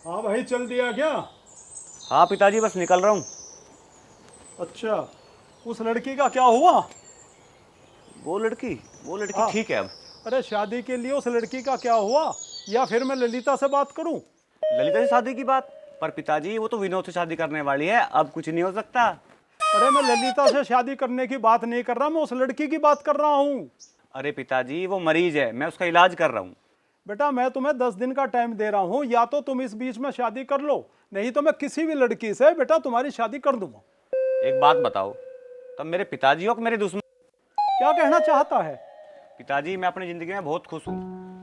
हाँ भाई, चल दिया क्या? हाँ पिताजी, बस निकल रहा हूँ। अच्छा, उस लड़की का क्या हुआ? वो लड़की वो लड़की हाँ। ठीक है अब। अरे शादी के लिए उस लड़की का क्या हुआ? या फिर मैं ललिता से बात करूं? ललिता से शादी की बात? पर पिताजी वो तो विनोद से शादी करने वाली है, अब कुछ नहीं हो सकता। अरे मैं ललिता से शादी करने की बात नहीं कर रहा, मैं उस लड़की की बात कर रहा हूँ। अरे पिताजी वो मरीज है, मैं उसका इलाज कर रहा हूँ। बेटा मैं तुम्हें 10 दिन का टाइम दे रहा हूँ, या तो तुम इस बीच में शादी कर लो, नहीं तो मैं किसी भी लड़की से बेटा तुम्हारी शादी कर दूंगा। एक बात बताओ, तब मेरे पिताजी हो कि मेरे दुश्मन? क्या कहना चाहता है? पिताजी मैं अपनी जिंदगी में बहुत खुश हूँ।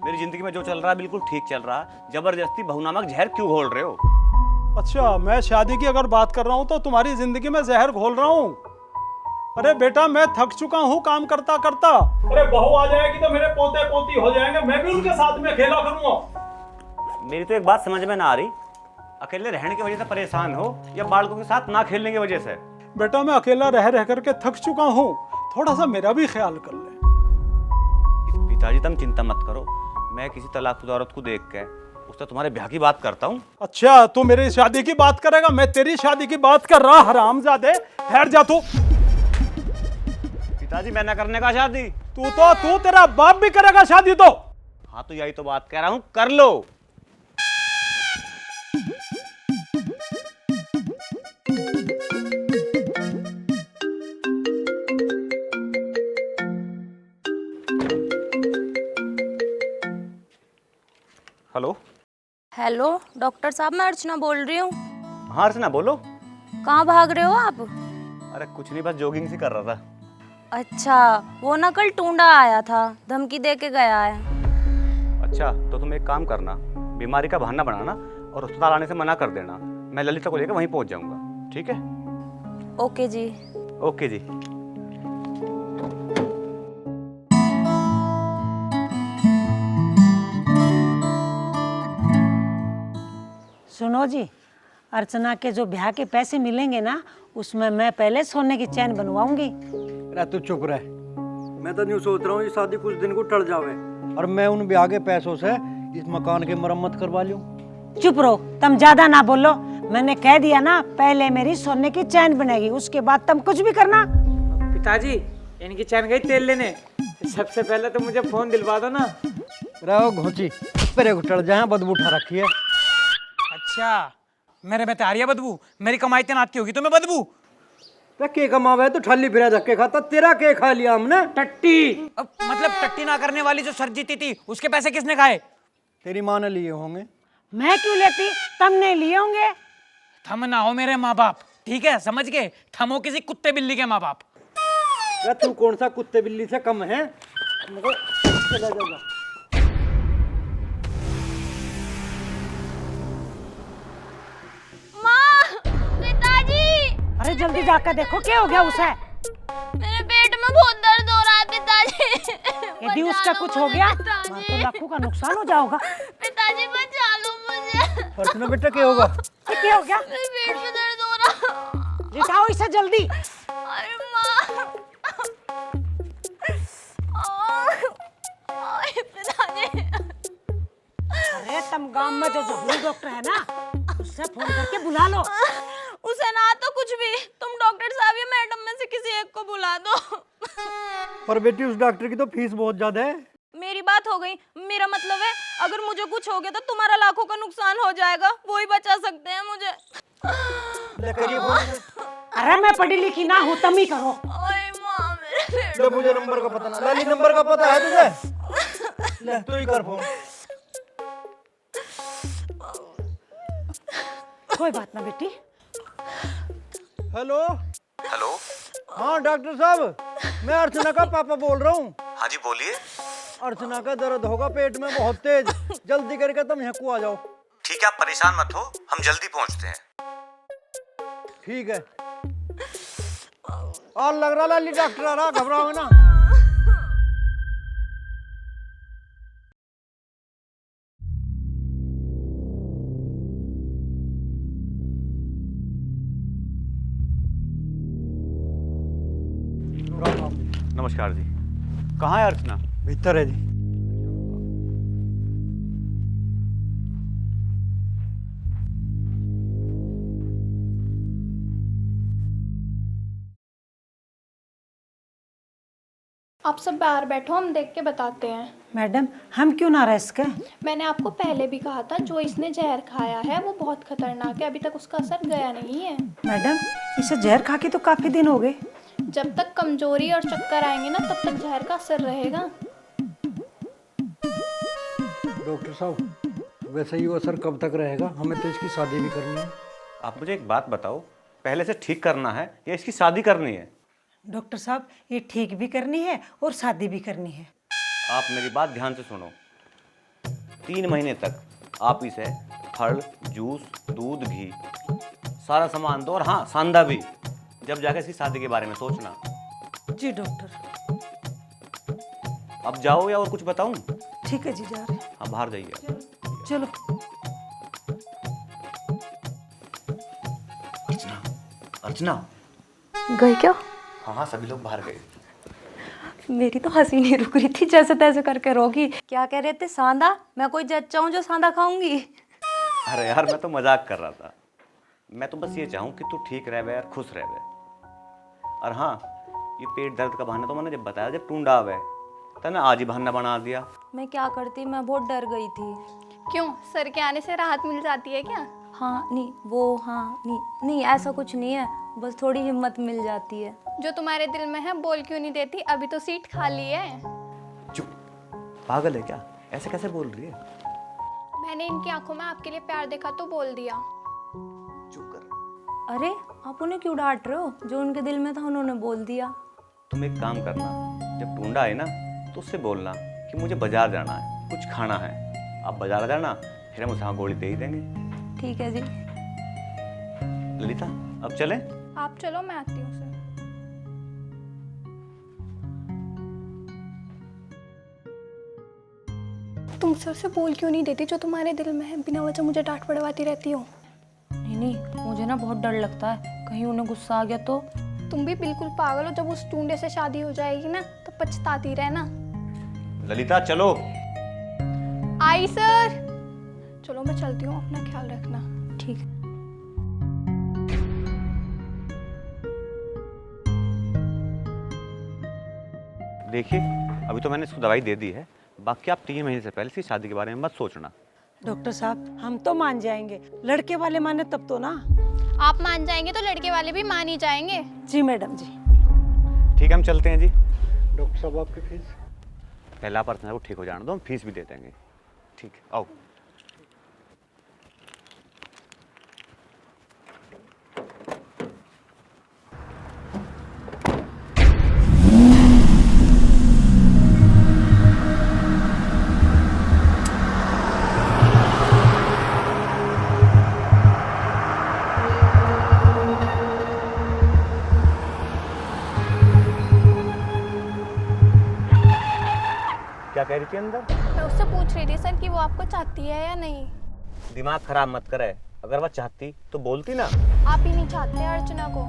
मेरी जिंदगी में जो चल रहा है बिल्कुल ठीक चल रहा है। जबरदस्ती बहू नामक जहर क्यों घोल रहे हो? अच्छा, मैं शादी की अगर बात कर रहा हूँ तो तुम्हारी जिंदगी में जहर घोल रहा हूँ? अरे बेटा मैं थक चुका हूँ काम करता करता। अरे बहू आ जाएगी तो मेरे पोते पोती हो जाएंगे, मैं भी उनके साथ में खेला करूंगा। मेरी तो एक बात समझ में ना आ रही, अकेले रहने की वजह से परेशान हो या बालकों के साथ ना खेलने की वजह से? बेटा मैं अकेला रह रह करके थक चुका हूँ, थोड़ा सा मेरा भी ख्याल कर ले। पिताजी तुम चिंता मत करो, मैं किसी तलाकशुदा औरत को देख के उससे तुम्हारे ब्याह की बात करता हूँ। अच्छा तू मेरी शादी की बात करेगा? मैं तेरी शादी की बात कर रहा हरामजादे, ठहर जा तू। पिताजी मैं ना करने का शादी? तू तेरा बाप भी करेगा शादी तो? हाँ तो यही तो बात कह रहा हूँ, कर लो। हेलो। हेलो डॉक्टर साहब, मैं अर्चना बोल रही हूँ। हाँ अर्चना बोलो। कहाँ भाग रहे हो आप? अरे कुछ नहीं, बस जॉगिंग सी कर रहा था। अच्छा, वो ना कल टूंडा आया था, धमकी दे के गया है। अच्छा तो तुम एक काम करना, बीमारी का बहाना बनाना और अस्पताल आने से मना कर देना। मैं ललिता को लेकर वहीं पहुंच जाऊंगा, ठीक है? ओके जी। ओके जी। सुनो जी, अर्चना के जो ब्याह के पैसे मिलेंगे ना, उसमें मैं पहले सोने की चैन बनवाऊंगी। अरे तू चुप रह। मैं तो न्यू सोच रहा हूँ ये शादी कुछ दिन को टल जावे और मैं उन ब्याह के पैसों से इस मकान की मरम्मत करवा लूं। चुप रहो, तुम ज्यादा ना बोलो। मैंने कह दिया ना, पहले मेरी सोने की चैन बनेगी, उसके बाद तुम कुछ भी करना। पिताजी इनकी चैन गई तेल लेने, सबसे पहले तो मुझे फोन दिलवा दो ना। रहो घोंची पेरे को टल जाए, बदबू उठा रखी है। अच्छा मेरे में तैयारिया बदबू, मेरी कमाई तैनात की होगी तो मैं बदबू। के कमावे तो ठल्ली फिरा धक्के खाता, तेरा के खा लिया हमने? टट्टी। अब मतलब टट्टी ना करने वाली जो सर जीती थी उसके पैसे किसने खाए? तेरी माँ ने लिए होंगे। मैं क्यों लेती, तुमने लिए होंगे। थम ना हो मेरे माँ बाप, ठीक है? समझ गए? थमो किसी कुत्ते बिल्ली के माँ बाप। तू कौन सा कुत्ते बिल्ली से कम है? चला जाएगा। अरे जल्दी जाकर देखो क्या हो गया उसे। मेरे पेट में बहुत दर्द हो रहा है पिताजी। यदि उसका कुछ हो गया तो लाखों का नुकसान हो जाएगा। पिताजी बचा लो मुझे। अर्चना बेटा क्या होगा? क्या हो गया? मेरे पेट में दर्द हो रहा। लिटाओ इसे जल्दी। अरे माँ, पिताजी। अरे तुम गांव में जो जबरी डॉक्टर है ना, उससे फोन करके बुला लो। उसे ना तो कुछ भी, तुम डॉक्टर साहब या मैडम में से किसी एक को बुला दो। पर बेटी उस डॉक्टर की तो फीस बहुत ज्यादा है। मेरी बात हो गई, मेरा मतलब है अगर मुझे कुछ हो गया तो तुम्हारा लाखों का नुकसान हो जाएगा, वो ही बचा सकते हैं मुझे। अरे मैं पढ़ी लिखी ना हूँ, तुम ही करो। ओए माँ, मेरे पेट मुझे नंबर का पता ना, लाली नंबर का पता है तुझे? ले तू ही कर फोन। कोई बात ना बेटी। हेलो। हेलो। हाँ डॉक्टर साहब, मैं अर्चना का पापा बोल रहा हूँ। हाँ जी बोलिए। अर्चना का दर्द होगा पेट में बहुत तेज, जल्दी करके तुम यहाँ को आ जाओ। ठीक है, आप परेशान मत हो, हम जल्दी पहुंचते हैं। ठीक है। और लग रहा लाली डॉक्टर आ रहा, घबराओ ना। नमस्कार जी। कहाँ है अर्चना? भीतर है जी। आप सब बाहर बैठो, हम देख के बताते हैं। मैडम हम क्यों ना रह सके? मैंने आपको पहले भी कहा था, जो इसने जहर खाया है वो बहुत खतरनाक है, अभी तक उसका असर गया नहीं है। मैडम इसे जहर खा के तो काफी दिन हो गए। जब तक कमजोरी और चक्कर आएंगे ना, तब तक जहर का असर रहेगा। डॉक्टर साहब, वैसे ये असर कब तक रहेगा? हमें तो इसकी शादी भी करनी है। आप मुझे एक बात बताओ, पहले से ठीक करना है या इसकी शादी करनी है? डॉक्टर साहब ये ठीक भी करनी है और शादी भी करनी है। आप मेरी बात ध्यान से सुनो। 3 महीने तक आप इसे फल, जूस, दूध, घी सारा सामान दो, और हाँ सांदा भी, जब जाके इसकी शादी के बारे में सोचना। जी डॉक्टर। अब जाओ या और कुछ बताऊं? ठीक है जी, जा रहे हैं। हाँ बाहर जाइए। चलो। अर्चना, अर्चना। गई क्या? हाँ हाँ सभी लोग बाहर गए। मेरी तो हंसी नहीं रुक रही थी, जैसे तैसे करके रोगी। क्या कह रहे थे? सांदा? मैं कोई जच्चा हूँ जो सांदा खाऊंगी? अरे यार मैं तो मजाक कर रहा था। मैं तो बस ये चाहूँ कि तू ठीक रह और खुश रह। और हाँ, ये पेट दर्द का बहाना तो मैंने जब बताया, जब टूंडा आवे तो ना आज ही बहाना बना दिया। मैं क्या करती, मैं बहुत डर गई थी। क्यों, सर के आने से राहत मिल जाती है क्या? हाँ नहीं, वो हाँ नहीं ऐसा कुछ नहीं है, बस थोड़ी हिम्मत मिल जाती है। जो तुम्हारे दिल में है बोल क्यों नहीं देती? अभी तो सीट खाली है। चुप, पागल है क्या? ऐसे कैसे बोल रही है? मैंने इनकी आंखों में आपके लिए प्यार देखा तो बोल दिया। चुप कर। अरे आप उन्हें क्यों डांट रहे हो? जो उनके दिल में था उन्होंने बोल दिया। तुम एक काम करना, जब टूंडा आए ना तो उससे बोलना कि मुझे बाजार जाना है, कुछ खाना है। आप बाजार जाना, फिर हम उसे गोली दे ही देंगे। ठीक है जी। ललिता अब चलें? आप चलो, मैं आती हूँ सर। तुम सर से बोल क्यों नहीं देती जो तुम्हारे दिल में है? बिना वजह मुझे डांट पड़वाती रहती हो। नहीं, मुझे ना बहुत डर लगता है, कहीं उन्हें गुस्सा आ गया तो। तुम भी बिल्कुल पागल हो। जब उस टूंडे से शादी हो जाएगी ना, तो पछताती रहना। ललिता चलो। आई सर। चलो मैं चलती हूँ, अपना ख्याल रखना। ठीक है। देखिए अभी तो मैंने इसको दवाई दे दी है, बाकी आप 3 महीने से पहले इसकी शादी के बारे में मत सोचना। डॉक्टर साहब हम तो मान जाएंगे, लड़के वाले माने तब तो ना। आप मान जाएंगे तो लड़के वाले भी मान ही जाएंगे। जी मैडम जी। ठीक है हम चलते हैं जी। डॉक्टर साहब आपकी फीस? पहला पर्सन वो ठीक हो जाने दो, हम फीस भी दे देंगे। ठीक है आओ। क्या कह रही थी अंदर? मैं उससे पूछ रही थी सर कि वो आपको चाहती है या नहीं। दिमाग खराब मत करे, अगर वह चाहती तो बोलती ना। आप ही नहीं चाहते अर्चना को?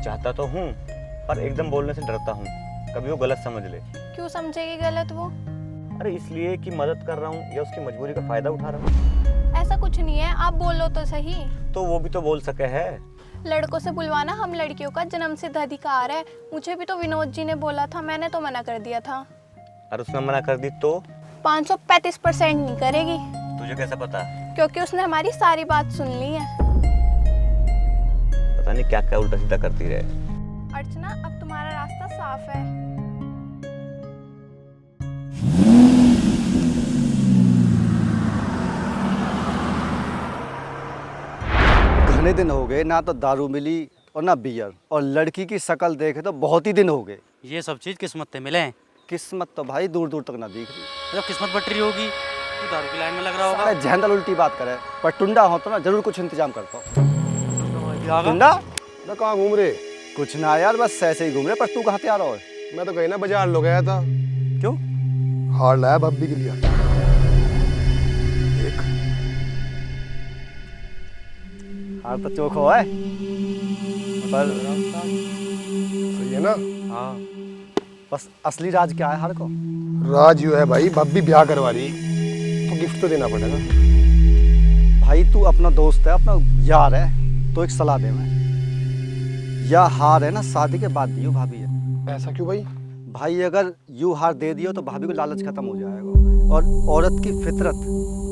चाहता तो हूँ, पर एकदम बोलने से डरता हूँ, कभी वो गलत समझ ले। क्यों समझेगी गलत वो? अरे इसलिए कि मदद कर रहा हूँ या उसकी मजबूरी का फायदा उठा रहा हूँ। ऐसा कुछ नहीं है, आप बोलो तो सही। तो वो भी तो बोल सके है। लड़कों से बुलवाना हम लड़कियों का जन्मसिद्ध अधिकार है। मुझे भी तो विनोद जी ने बोला था, मैंने तो मना कर दिया था। और उसने मना कर दी तो 535% नहीं करेगी। तुझे कैसे पता? क्योंकि उसने हमारी सारी बात सुन ली है। पता नहीं क्या क्या उल्टा सीधा करती रहे। अर्चना अब तुम्हारा रास्ता साफ है। घने दिन हो गए, ना तो दारू मिली और ना बियर, और लड़की की शक्ल देखे तो बहुत ही दिन हो गए। ये सब चीज़ किस्मत से मिले हैं। किस्मत तो भाई दूर दूर तक ना दिख रही। जब किस्मत बट रही होगी तो दारू की लाइन में लग रहा होगा। साले झंडल उल्टी बात करे, पर टुंडा हो तो ना जरूर कुछ इंतजाम करता हूँ। टुंडा मैं कहाँ घूम रहे? कुछ ना यार, बस ऐसे ही घूम रहे। पर तू कहाँ तैयार हो? मैं तो कहीं ना बाजार लो गया था। क्यों? हार लाया भाभी के लिए। एक हार तो चोखो है, पर सही है ना? हाँ, बस असली राज क्या है हार को? राज यू है भाई, भाभी ब्याह करवा रही तो गिफ्ट तो देना पड़ेगा। भाई तू अपना दोस्त है, अपना यार है, तो एक सलाह दे मैं। या हार है ना शादी के बाद दियो भाभी है। ऐसा क्यों भाई? भाई अगर यूँ हार दे दियो तो भाभी को लालच खत्म हो जाएगा। और औरत की फितरत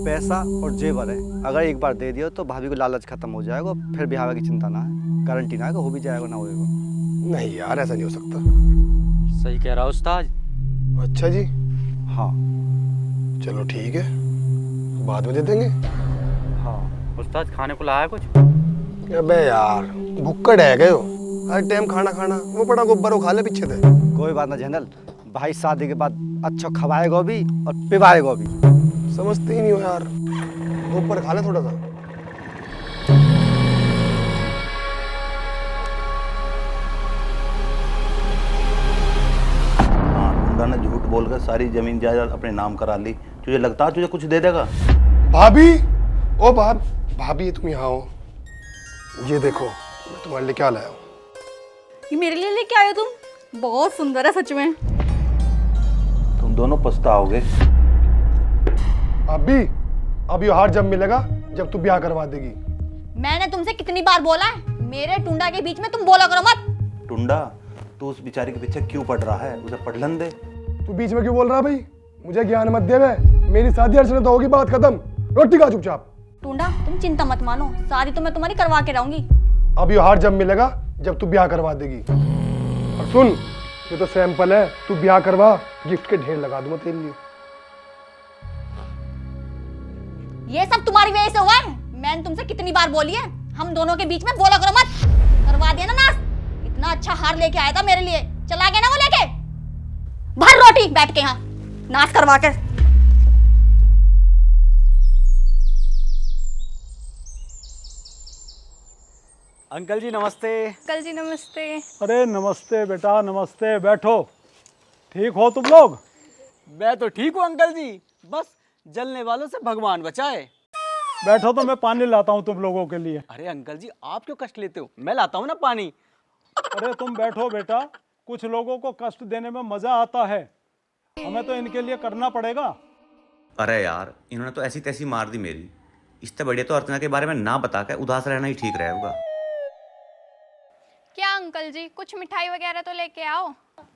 पैसा और जेवर है, अगर एक बार दे दियो तो भाभी को लालच खत्म हो जाएगा, फिर ब्याह की चिंता ना है, गारंटी ना है कि हो भी जाएगा ना होएगा। नहीं यार, ऐसा नहीं हो सकता। सही कह रहा उस्ताद। अच्छा जी, हाँ चलो ठीक है, बाद में दे देंगे। हाँ उस्ताद खाने को लाया कुछ? अबे यार, भुक्कड़ है गए हो, हर टाइम खाना खाना, वो पड़ा गोबर खा ले पीछे थे। कोई बात ना जनरल, भाई शादी के बाद अच्छा खवाएगा भी और पिवाएगा भी। समझते ही नहीं हो यार, गोबर खा ले थोड़ा सा। टुंडा ने झूठ बोलकर सारी जमीन जायदाद अपने नाम करा ली। तुझे लगता है तुझे कुछ दे देगा? भाभी, ओ भाभी तुम यहाँ हो, ये देखो मैं तुम्हारे लिए क्या लाया हूँ। ये मेरे लिए लेके आए हो तुम? बहुत सुंदर है सच में। तुम दोनों पछताओगे। भाभी, अब ये हार जब मिलेगा जब तू ब्याह करवा देगी। मैंने तुमसे कितनी बार बोला है, मेरे टुंडा के बीच में तुम बोला करो मत। टुंडा, तू उस बेचारी के पीछे क्यों पड़ रहा है? उसे पढ़लन दे। तू बीच में क्यों बोल रहा है भाई? मुझे ज्ञान मत दे बे। मेरी शादी अर्चना तो होगी, बात खत्म। रोटी खा चुपचाप। टुंडा तुम चिंता मत मानो, शादी तो मैं तुम्हारी करवा के रहूंगी। अब ये हार जब मिलेगा जब तू ब्याह करवा देगी। और सुन, ये तो सैंपल है, तू ब्याह करवा, गिफ्ट के ढेर लगा दूंगा तेरे लिए। ये सब तुम्हारी वजह से हुआ है। मैंने तुमसे कितनी बार बोली है, हम दोनों के बीच में बोला करो मत। करवा दिया ना नाश। इतना अच्छा हार लेके आया था मेरे लिए, चला गया ना वो लेके। भर रोटी बैठ के यहाँ नाश करवा के। अंकल जी नमस्ते। अंकल जी नमस्ते। अरे नमस्ते बेटा, नमस्ते, बैठो। ठीक हो तुम लोग? मैं तो ठीक हूँ अंकल जी, बस जलने वालों से भगवान बचाए। बैठो तो मैं पानी लाता हूँ तुम लोगों के लिए। अरे अंकल जी आप क्यों कष्ट लेते हो, मैं लाता हूँ ना पानी। अरे तुम बैठो बेटा, कुछ लोगों को कष्ट देने में मजा आता है, हमें तो इनके लिए करना पड़ेगा। अरे यार, इन्होंने तो ऐसी तैसी मार दी मेरी। इससे बढ़िया तो अर्चना के बारे में ना बता के उदास रहना ही ठीक रहेगा। क्या अंकल जी, कुछ मिठाई वगैरह तो लेके आओ।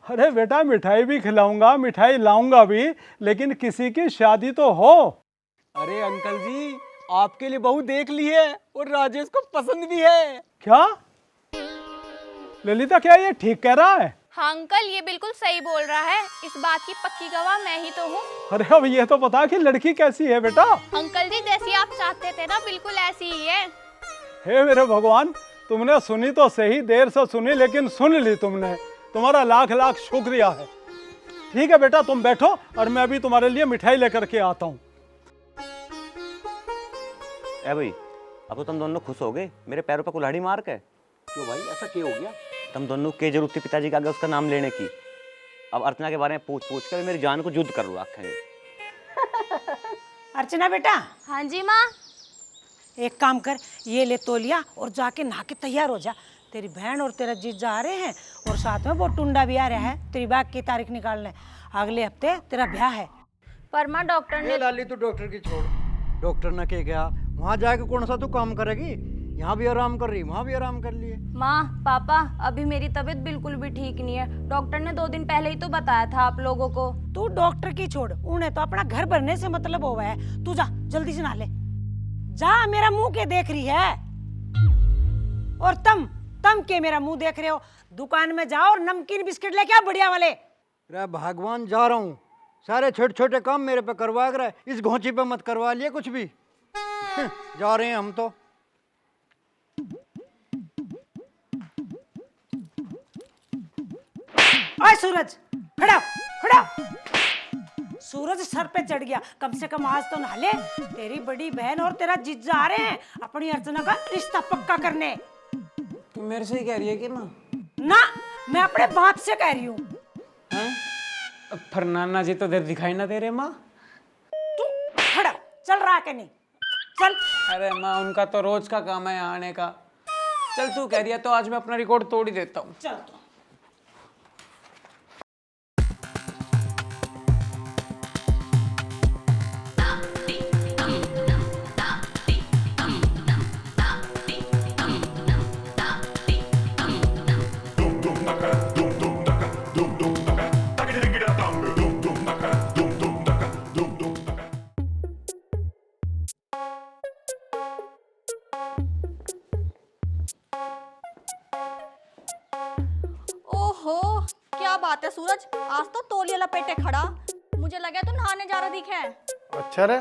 अरे बेटा मिठाई भी खिलाऊंगा, मिठाई लाऊंगा भी, लेकिन किसी की शादी तो हो। अरे अंकल जी आपके लिए बहू देख ली है और राजेश को पसंद भी है। क्या ललिता, क्या ये ठीक कह रहा है? हाँ अंकल, ये बिल्कुल सही बोल रहा है, इस बात की पक्की गवाह मैं ही तो हूँ। अरे अब ये तो बता कि लड़की कैसी है बेटा? अंकल जी जैसी आप चाहते थे ना, बिल्कुल ऐसी ही है। हे मेरे भगवान, तुमने सुनी तो सही, देर से सुनी लेकिन सुन ली तुमने। तुम्हारा लाख लाख शुक्रिया है। ठीक है बेटा तुम बैठो और मैं अभी तुम्हारे लिए मिठाई लेकर के आता हूँ। ए भाई, अब तो तुम दोनों खुश हो गए मेरे पैरों पर कुल्हाड़ी मार के। क्यों भाई, ऐसा क्या हो गया? तुम दोनों के जरूरत थी पिताजी के आगे उसका नाम लेने की। अब अर्चना के बारे में पूछ पूछ कर मेरी जान को युद्ध कर रखे। अर्चना बेटा, हाँ जी माँ। एक काम कर, ये ले तौलिया और जाके नहा के तैयार हो जा। तेरी बहन और तेरा जीजा आ रहे हैं और साथ में वो टुंडा भी आ रहा है तेरी बात की तारीख निकालने। अगले हफ्ते तेरा ब्याह है। पर माँ डॉक्टर ने लाली तू डॉक्टर की छोड़, डॉक्टर ने क्या, वहाँ जाके कौन सा तू काम करेगी? यहाँ भी आराम कर रही, वहाँ भी आराम कर लिए। माँ पापा, अभी मेरी तबीयत बिल्कुल भी ठीक नहीं है। डॉक्टर ने 2 दिन पहले ही तो बताया था आप लोगों को। तू डॉक्टर की छोड़, उन्हें तो अपना घर भरने से मतलब हुआ है। तू जा जल्दी से नहा ले जा, मेरा मुंह के देख रही है। और तम के मेरा मुंह देख रहे हो? दुकान में जाओ और नमकीन बिस्किट लेके आओ बढ़िया वाले। रे भगवान जा रहा हूँ, सारे छोटे छोटे काम मेरे पे करवा कर, इस घोंची पे मत करवा लिए कुछ भी। जा रहे हैं हम तो। ओए सूरज, खड़ा खड़ा। सूरज सर पे चढ़ गया, कम से कम आज तो नहा ले। तेरी बड़ी बहन और तेरा जीजा आ रहे हैं अपनी अर्चना का रिश्ता पक्का करने। तुम मेरे से ही कह रही है कि माँ? ना, मैं अपने बाप से कह रही हूँ। पर नाना जी तो इधर दिखाई ना दे रहे माँ। तू खड़ा चल रहा कि नहीं? चल। अरे माँ, उनका तो रोज का काम है यहाँ आने का। चल तू कह रही है तो आज मैं अपना रिकॉर्ड तोड़ ही देता हूँ। चल। बात है सूरज, आज तो तौलिया लपेटे खड़ा। मुझे लगा तू नहाने जा रहा दिखे। अच्छा रे,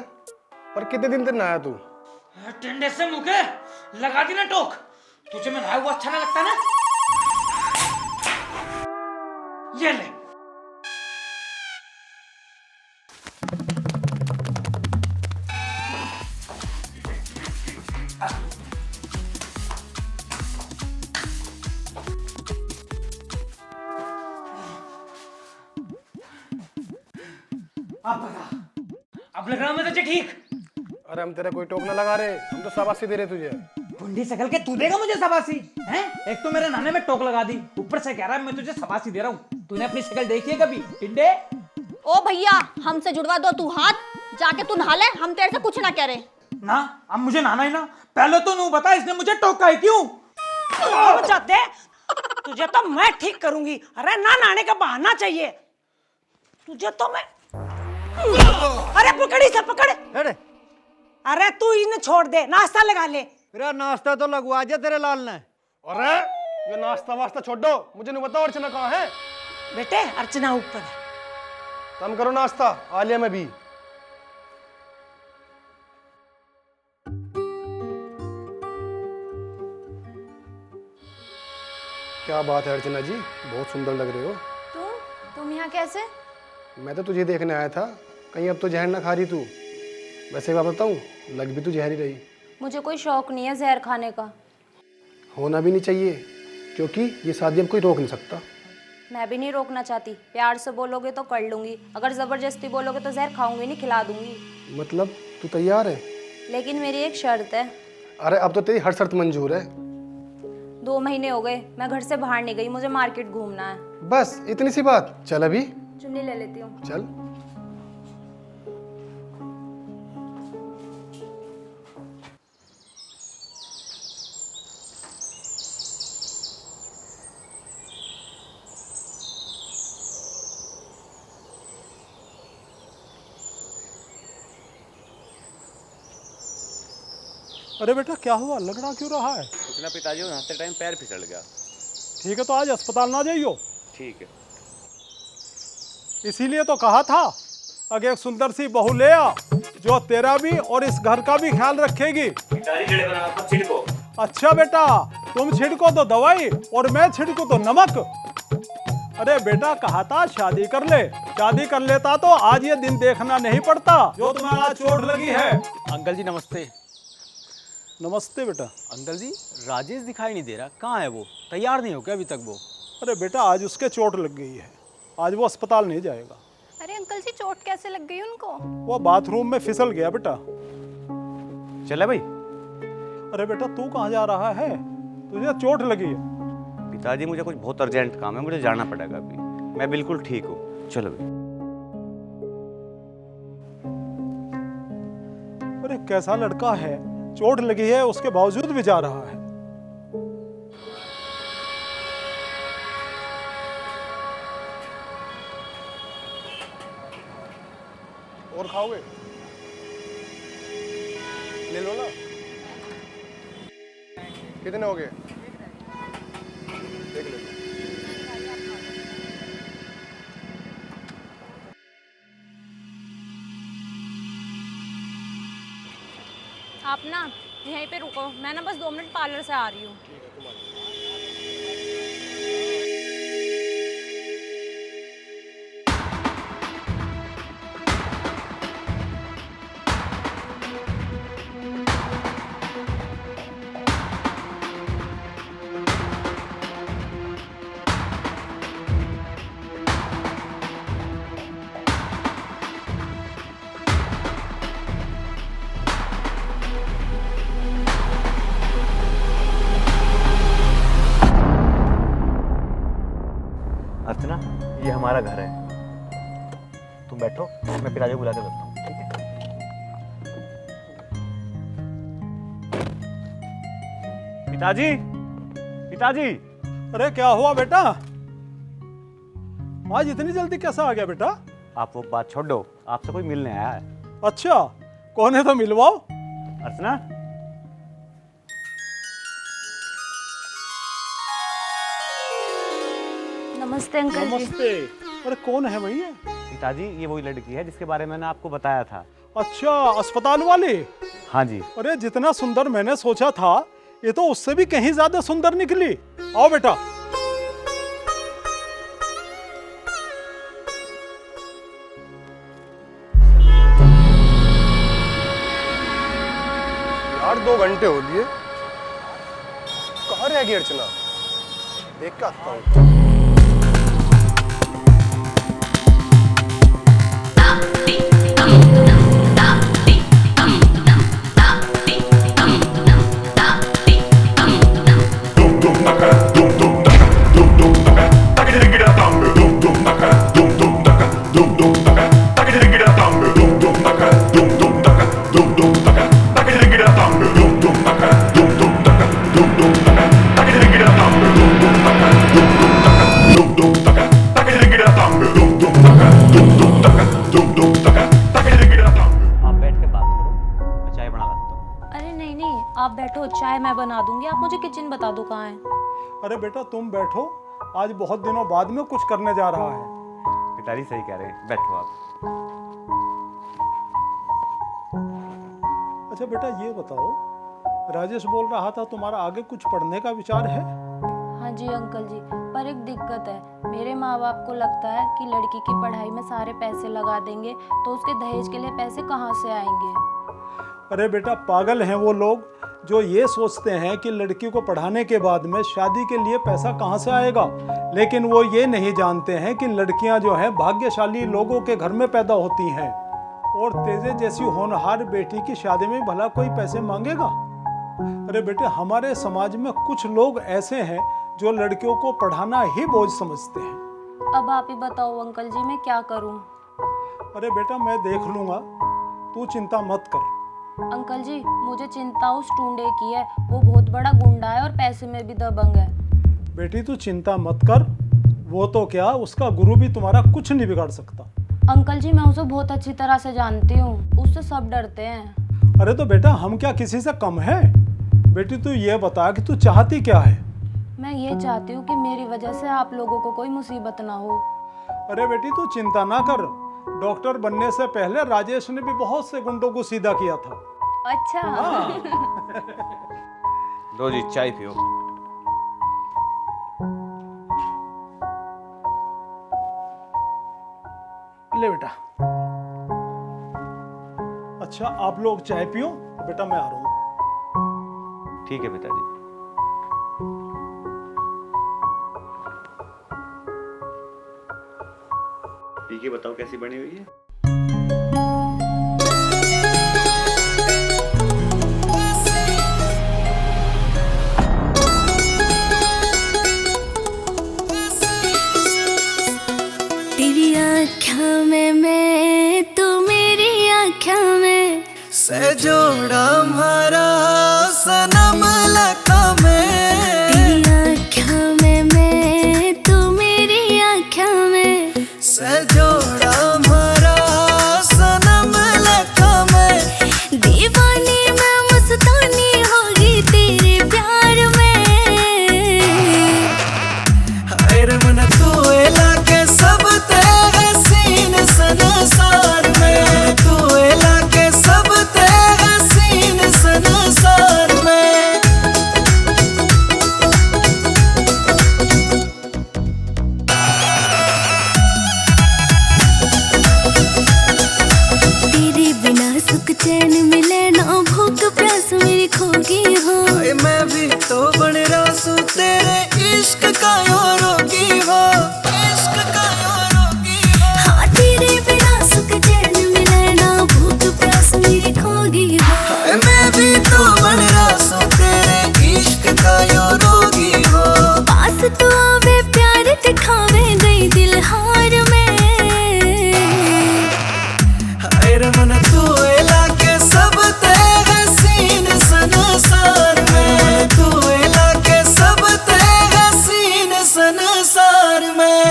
पर कितने दिन तक नहाया तू? टिंडे से मुके लगा दी ना टोक। तुझे मैं नहाया हुआ अच्छा ना लगता ना? ये ले। अब बता, अब लग रहा मैं तुझे ठीक? अरे हम तेरा कोई टोक ना लगा रहे, हम तो शाबाशी दे रहे तुझे। बुंडी सकल के तू देगा मुझे शाबाशी हैं? एक तो मेरे नाने में टोक लगा दी, ऊपर से कह रहा है मैं तुझे शाबाशी दे रहा हूँ। तूने अपनी शक्ल देखी है कभी टिंडे? ओ भैया, हमसे जुड़वा दो तू हाथ, जाके तू नहा ले, हम तेरे से कुछ ना कह रहे। ना, अब मुझे नहाना ही ना। पहले तो नू बता इसने मुझे टोका है क्यों? चाहते तुझे तो मैं ठीक करूंगी। अरे ना नहाने का बहाना चाहिए तुझे तो मैं। अरे पकड़ी से पकड़। अरे अरे तू इन्हें छोड़ दे, नाश्ता लगा ले। मेरा नाश्ता तो लगवा दिया तेरे लाल ने। अरे ये नाश्ता वास्ता छोड़ दो, मुझे नहीं बताओ अर्चना कहाँ है। बेटे अर्चना ऊपर है। तुम करो नाश्ता, आलिया में भी। क्या बात है अर्चना जी, बहुत सुंदर लग रहे हो। तुम यहाँ कैसे? मैं तो तुझे देखने आया था, कहीं अब तो जहर ना खा रही तू। वैसे एक बात बताऊं, लग भी तू जहर ही रही। मुझे कोई शौक नहीं है जहर खाने का। होना भी नहीं चाहिए, क्योंकि ये शादी अब कोई रोक नहीं सकता। मैं भी नहीं रोकना चाहती। प्यार से बोलोगे तो कर लूंगी, अगर जबरदस्ती बोलोगे तो जहर खाऊंगी नहीं, खिला दूंगी। मतलब तू तैयार है? लेकिन मेरी एक शर्त है। अरे अब तो तेरी हर शर्त मंजूर है। 2 महीने हो गए मैं घर से बाहर नहीं गई, मुझे मार्केट घूमना है। बस इतनी सी बात? चल अभी चुन्नी ले लेती हूँ। चल। अरे बेटा क्या हुआ, लगना क्यों रहा है? कुछ ना पिताजी, नहाते टाइम पैर फिसल गया। ठीक है तो आज अस्पताल ना जाइयो। ठीक है। इसीलिए तो कहा था अगर एक सुंदर सी बहू ले आ जो तेरा भी और इस घर का भी ख्याल रखेगी। पिताजी जड़े बनाना तो छिड़को। अच्छा बेटा, तुम छिड़को तो दवाई और मैं छिड़को तो नमक। अरे बेटा कहा था शादी कर ले, शादी कर लेता तो आज ये दिन देखना नहीं पड़ता जो तुम्हें आज चोट लगी है। अंकल जी नमस्ते। नमस्ते बेटा। अंकल जी राजेश दिखाई नहीं दे रहा, कहाँ है वो? तैयार नहीं हो क्या अभी तक वो? अरे बेटा आज उसके चोट लग गई है, आज वो अस्पताल नहीं जाएगा। अरे अंकल जी चोट कैसे लग गई उनको? वो बाथरूम में फिसल गया बेटा। चले भाई। अरे बेटा तू कहाँ जा रहा है, तुझे चोट लगी है? पिताजी मुझे कुछ बहुत अर्जेंट काम है, मुझे जाना पड़ेगा अभी। मैं बिल्कुल ठीक हूँ, चलो भाई। अरे कैसा लड़का है, चोट लगी है उसके बावजूद भी जा रहा है। और खाओगे? ले लो ना। कितने हो गए? देख लो। आप ना यहीं पे रुको, मैं ना बस 2 मिनट पार्लर से आ रही हूँ। अर्चना ये हमारा घर है, तुम बैठो, मैं पिताजी को बुला के लाता हूँ। ठीक है? पिताजी, पिताजी। अरे क्या हुआ बेटा, आज इतनी जल्दी कैसा आ गया बेटा? आप वो बात छोड़ दो, आपसे कोई मिलने आया है। अच्छा कौन है तो मिलवाओ। अर्चना। नमस्ते अंकल जी। नमस्ते। अरे कौन है भैया? पिताजी ये वही लड़की है जिसके बारे में मैंने आपको बताया था। अच्छा, अस्पताल वाले? हाँ जी। अरे जितना सुंदर मैंने सोचा था ये तो उससे भी कहीं ज्यादा सुंदर निकली। आओ बेटा। यार 2 घंटे हो लिए, कहाँ रह गई अर्चना? देख के आता हूँ। आप बैठो, चाय मैं बना दूंगी। आप मुझे किचन बता दो कहाँ है। अरे बेटा तुम बैठो, आज बहुत दिनों बाद में कुछ करने जा रहा है। पिताजी सही कह रहे हैं, बैठो आप। अच्छा बेटा ये बताओ, राजेश बोल रहा था तुम्हारा आगे कुछ पढ़ने का विचार है? हाँ जी अंकल जी, पर एक दिक्कत है। मेरे माँ बाप को लगता है कि लड़की की पढ़ाई में सारे पैसे लगा देंगे तो उसके दहेज के लिए पैसे कहाँ से आएंगे। अरे बेटा पागल हैं वो लोग जो ये सोचते हैं कि लड़की को पढ़ाने के बाद में शादी के लिए पैसा कहाँ से आएगा, लेकिन वो ये नहीं जानते हैं कि लड़कियां जो हैं भाग्यशाली लोगों के घर में पैदा होती हैं और तेजे जैसी होनहार बेटी की शादी में भला कोई पैसे मांगेगा। अरे बेटे हमारे समाज में कुछ लोग ऐसे हैं जो लड़कियों को पढ़ाना ही बोझ समझते हैं। अब आप ही बताओ अंकल जी, मैं क्या करूं? अरे बेटा मैं देख लूँगा, तू चिंता मत कर। अंकल जी मुझे चिंता उस टूंडे की है, वो बहुत बड़ा गुंडा है और पैसे में भी दबंग है। बेटी तू चिंता मत कर, वो तो क्या उसका गुरु भी तुम्हारा कुछ नहीं बिगाड़ सकता। अंकल जी मैं उसे बहुत अच्छी तरह से जानती हूँ, उससे सब डरते हैं। अरे तो बेटा हम क्या किसी से कम है? बेटी तू ये बता कि तू चाहती क्या है? मैं ये चाहती हूँ कि मेरी वजह से आप लोगों को कोई मुसीबत ना हो। अरे बेटी तू चिंता ना कर, डॉक्टर बनने से पहले राजेश ने भी बहुत से गुंडों को सीधा किया था। अच्छा। लो जी चाय पियो। ले बेटा। अच्छा आप लोग चाय पियो, बेटा मैं आ रहा हूँ। ठीक है पिताजी। पी के बताओ कैसी बनी हुई है। तेरी आँखों में मैं, तू मेरी आँखों में से जोड़ा हमारा सनम लगा में। तेरी आँखों में मैं, तू मेरी आँखों में से जोड़ा हमारा सनम लगा में। दीवानी मैं मस्तानी होगी तेरे प्यार में। हाय रे मन तू लाके सब तेरे सीने संसार में। तू लाके सब तेरे सीने संसार में। तेरे बिना सुख चैन मिले ना, भूख प्यास मेरी खोगी हो। मैं भी तो बन रासू तेरे इश्क का यो रोगी हो। इश्क का यो रोगी हो। हाँ तेरे बिना सुख चैन मिले ना, भूख प्यास मेरी खोगी हो। मैं भी तो बन रासू तेरे इश्क का यो रोगी हो। पास तो आवे प्यार दिखावे गई दिल हार में। हाय रे मन तू लाके सब तेरे सीने संसार में। तू लाके सब तेरे सीने संसार में।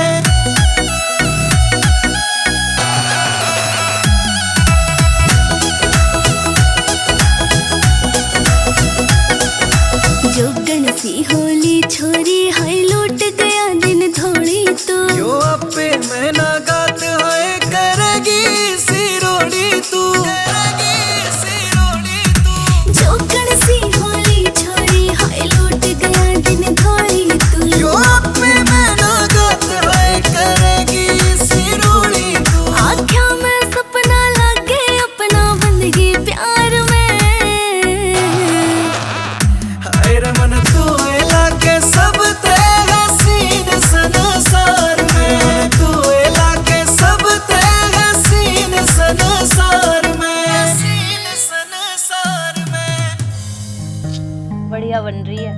बन रही है।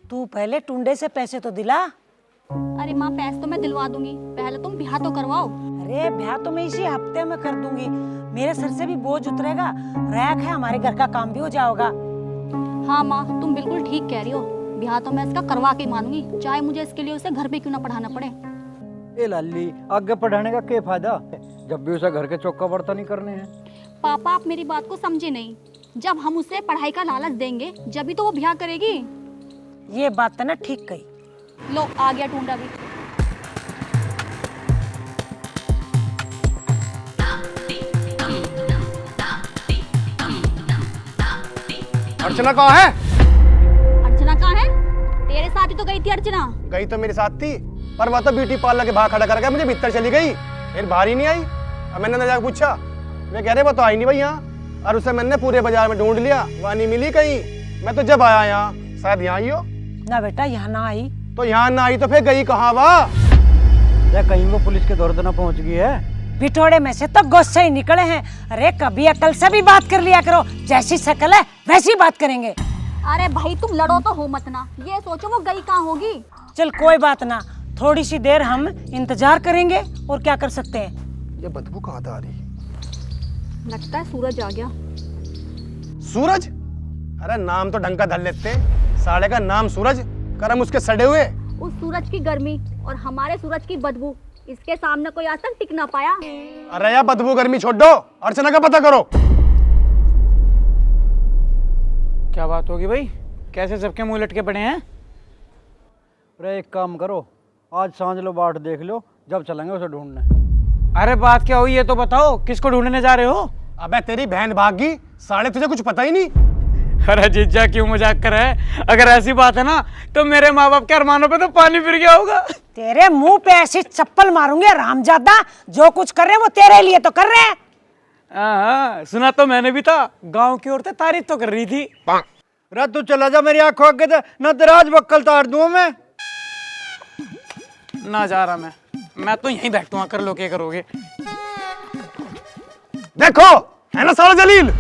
तू पहले टुंडे से पैसे तो दिला। अरे माँ पैसे तो मैं दिलवा दूंगी, पहले तुम ब्याह तो करवाओ। अरे ब्याह तो मैं इसी हफ्ते में कर दूंगी, मेरे सर से भी बोझ उतरेगा, रैक है, हमारे घर का काम भी हो जाएगा। हाँ माँ तुम बिल्कुल ठीक कह रही हो, ब्याह तो मैं इसका करवा के मानूंगी, चाहे मुझे इसके लिए उसे घर पे क्यों ना पढ़ाना पड़े। ए लाली, आगे पढ़ाने का क्या फायदा जब भी उसे घर के चौका बर्तन नहीं करने हैं। पापा आप मेरी बात को समझे नहीं, जब हम उसे पढ़ाई का लालच देंगे जब तो वो ब्याह करेगी। ये बात तो ना ठीक कही। लो आ गया टूंडा भी। अर्चना कहाँ है? अर्चना कहाँ है? तेरे साथ ही तो गई थी अर्चना। गई तो मेरे साथ थी, पर वह तो ब्यूटी पार्लर के बाहर खड़ा कर गया, मुझे भीतर चली गई, फिर बाहर ही नहीं आई। अब मैंने ना जाकर पूछा, वे कह रहे वो तो आई नहीं भाई यहाँ, और उसे मैंने पूरे बाजार में ढूंढ लिया, वहाँ नहीं मिली कहीं। मैं तो जब आया यहाँ, शायद यहाँ ही हो। ना बेटा यहाँ ना आई। तो यहाँ ना आई तो फिर गई कहाँ वह? कहीं वो पुलिस के दौर तो ना पहुँच गई है। बिठोड़े में से तो गुस्से ही निकले हैं। अरे कभी अकल से भी बात कर लिया करो, जैसी शकल है वैसी बात करेंगे। अरे भाई तुम लड़ो तो हो मत ना, ये सोचो वो गई कहाँ होगी। चल कोई बात ना, थोड़ी सी देर हम इंतजार करेंगे, और क्या कर सकते हैं। ये बदबू कहाँ से आ रही? लगता है सूरज आ गया। सूरज? अरे नाम तो ढंग का धर लेते, साले का नाम सूरज, करम उसके सड़े हुए। उस सूरज की गर्मी और हमारे सूरज की बदबू, इसके सामने कोई आज तक टिक ना पाया। अरे यार बदबू गर्मी छोड़ दो, अर्चना का पता करो। क्या बात होगी भाई, कैसे सबके मुंह लटके पड़े हैं? अरे एक काम करो, आज सांझ लो बाट देख लो, जब चलेंगे उसे ढूंढने। अरे बात क्या हुई है तो बताओ, किसको ढूंढने जा रहे हो? अबे तेरी बहन भागी, साले तुझे कुछ पता ही नहीं। अरे जीजा क्यों मजाक कर रहा है? अगर ऐसी बात है ना तो मेरे माँ बाप के अरमानों पे तो पानी फिर गया होगा। तेरे मुंह पे ऐसी चप्पल मारूंगे रामजादा, जो कुछ कर रहे हैं वो तेरे लिए तो कर रहे हैं। हाँ सुना तो मैंने भी था, गांव की औरतें तारीफ तो कर रही थी। अरे तू चला जा मेरी आंखों आगे से, न तेरा आज बक्कल तार दूं मैं। ना जा रहा मैं तो यहीं बैठूंगा, कर लो क्या करोगे। देखो है ना साला जलील।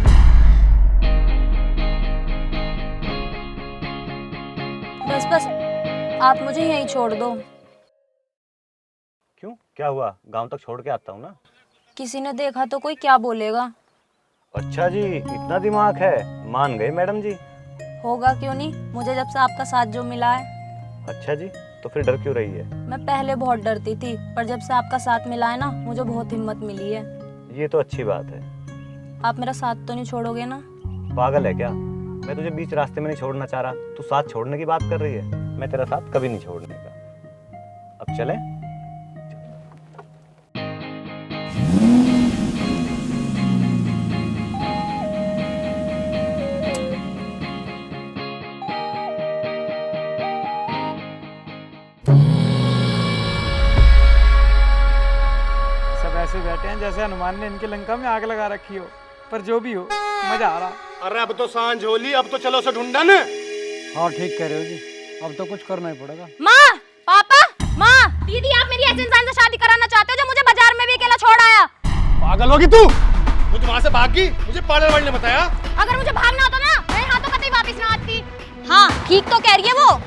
बस बस आप मुझे यहीं छोड़ दो। क्यों, क्या हुआ? गांव तक छोड़ के आता हूँ ना। किसी ने देखा तो कोई क्या बोलेगा? अच्छा जी, इतना दिमाग है, मान गए मैडम जी। होगा क्यों नहीं, मुझे जब से आपका साथ जो मिला है। अच्छा जी, तो फिर डर क्यों रही है? मैं पहले बहुत डरती थी, पर जब से आपका साथ मिला है ना, मुझे बहुत हिम्मत मिली है। ये तो अच्छी बात है। आप मेरा साथ तो नहीं छोड़ोगे ना? पागल है क्या? मैं तुझे बीच रास्ते में नहीं छोड़ना चाह रहा, तू साथ छोड़ने की बात कर रही है। मैं तेरा साथ कभी नहीं छोड़ने का। अब चले? सब ऐसे बैठे हैं जैसे हनुमान ने इनकी लंका में आग लगा रखी हो, पर जो भी हो मजा आ रहा। अरे अब तो सांझ होली, अब तो चलो उसे ढूंढन। हाँ ठीक कह रहे हो जी, अब तो कुछ करना ही पड़ेगा। माँ, पापा, माँ, दीदी आप मेरी ऐसे इंसान से शादी कराना चाहते हो जो मुझे बाजार में भी अकेला छोड़ आया? पागल होगी तू, मुझे वहां से भागी, मुझे पार्लर वाले ने बताया। अगर मुझे भागना होता ना, मैं यहाँ तो कतई वापस ना आती। हाँ ठीक तो कह रही है वो।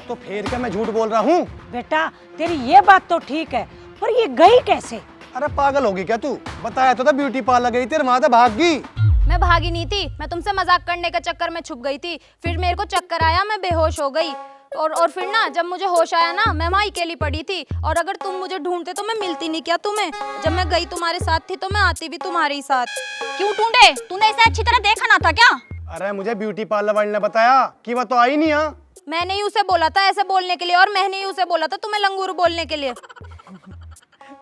तो फिर क्या मैं झूठ बोल रहा हूँ? बेटा तेरी ये बात तो ठीक है, पर ये गई कैसे? अरे पागल होगी क्या तू? बताया तो था ब्यूटी पार्लर गई थी, वहां से भाग गई। मैं भागी नहीं थी, मैं तुमसे मजाक करने के चक्कर में छुप गई थी, फिर मेरे को चक्कर आया, मैं बेहोश हो गई, और फिर ना जब मुझे होश आया ना, मैं वहाँ अकेली पड़ी थी, और अगर तुम मुझे ढूंढते तो मैं मिलती नहीं क्या तुम्हें? जब मैं गई तुम्हारे साथ थी तो मैं आती भी तुम्हारे ही साथ। क्यों ढूंढे? तूने इसे अच्छी तरह देखा ना था क्या? अरे मुझे ब्यूटी पार्लर वाले ने बताया कि वह तो आई नहीं यहाँ। मैंने ही उसे बोला था ऐसे बोलने के लिए, और मैंने ही उसे बोला था तुम्हें लंगूर बोलने के लिए।